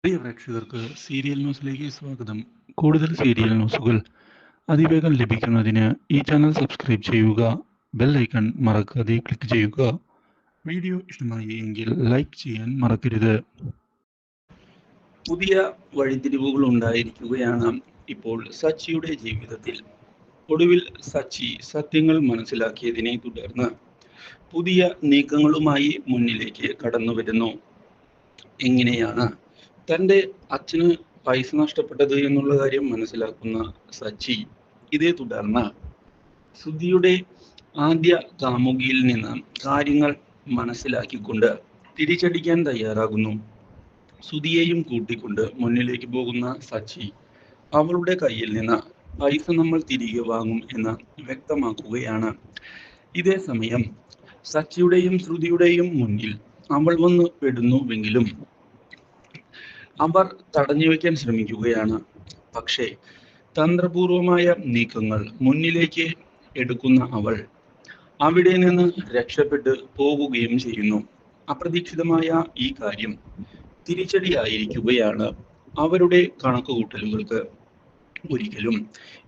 പ്രിയ പ്രേക്ഷകർക്ക് സീരിയൽ ന്യൂസിലേക്ക് സ്വാഗതം. കൂടുതൽ സീരിയൽ ന്യൂസുകൾ അതിവേഗം ലഭിക്കുന്നതിന് ഈ ചാനൽ സബ്സ്ക്രൈബ് ചെയ്യുക. ബെൽ ഐക്കൺ മറക്കാതെ ക്ലിക്ക് ചെയ്യുക. വീഡിയോ ഇഷ്ടമായി എങ്കിൽ ലൈക്ക് ചെയ്യാൻ മറക്കരുത്. പുതിയ വഴിത്തിരിവുകൾ ഉണ്ടായിരിക്കുകയാണ് ഇപ്പോൾ സച്ചിയുടെ ജീവിതത്തിൽ. ഒടുവിൽ സച്ചി സത്യങ്ങൾ മനസ്സിലാക്കിയതിനെ തുടർന്ന് പുതിയ നീക്കങ്ങളുമായി മുന്നിലേക്ക് കടന്നു വരുന്നു. എങ്ങനെയാണ് തൻ്റെ അച്ഛന് പൈസ നഷ്ടപ്പെട്ടത് എന്നുള്ള കാര്യം മനസ്സിലാക്കുന്ന സച്ചി ഇതേ തുടർന്ന് സുധിയുടെ ആദ്യ കാമുകിയിൽ നിന്ന് കാര്യങ്ങൾ മനസ്സിലാക്കിക്കൊണ്ട് തിരിച്ചടിക്കാൻ തയ്യാറാകുന്നു. സുധിയെയും കൂട്ടിക്കൊണ്ട് മുന്നിലേക്ക് പോകുന്ന സച്ചി അവളുടെ കയ്യിൽ നിന്ന് പൈസ നമ്മൾ തിരികെ വാങ്ങും എന്ന് വ്യക്തമാക്കുകയാണ്. ഇതേ സമയം സച്ചിയുടെയും ശ്രുതിയുടെയും മുന്നിൽ അവൾ വന്ന് പെടുന്നുവെങ്കിലും അവർ തടഞ്ഞു വയ്ക്കാൻ ശ്രമിക്കുകയാണ്. പക്ഷേ തന്ത്രപൂർവമായ നീക്കങ്ങൾ മുന്നിലേക്ക് എടുക്കുന്ന അവൾ അവിടെ നിന്ന് രക്ഷപ്പെട്ട് പോവുകയും ചെയ്യുന്നു. അപ്രതീക്ഷിതമായ ഈ കാര്യം തിരിച്ചടിയായിരിക്കുകയാണ്. അവരുടെ കണക്കുകൂട്ടലുകൾക്ക് ഒരിക്കലും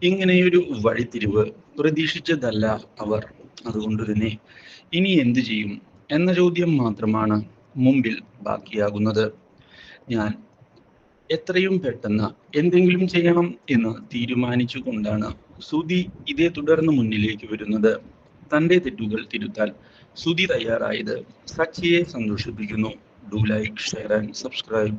ഇങ്ങനെയൊരു വഴിത്തിരിവ് പ്രതീക്ഷിച്ചതല്ല അവർ. അതുകൊണ്ട് തന്നെ ഇനി എന്തു ചെയ്യും എന്ന ചോദ്യം മാത്രമാണ് മുമ്പിൽ ബാക്കിയാകുന്നത്. ഞാൻ എത്രയും പെട്ടെന്ന് എന്തെങ്കിലും ചെയ്യണം എന്ന് തീരുമാനിച്ചുകൊണ്ടാണ് സുധി ഇതേ തുടർന്ന് മുന്നിലേക്ക് വരുന്നത്. തൻ്റെ തെറ്റുകൾ തിരുത്താൻ സുധി തയ്യാറായത് സച്ചിയെ സന്തോഷിപ്പിക്കുന്നു. Do like, share and subscribe.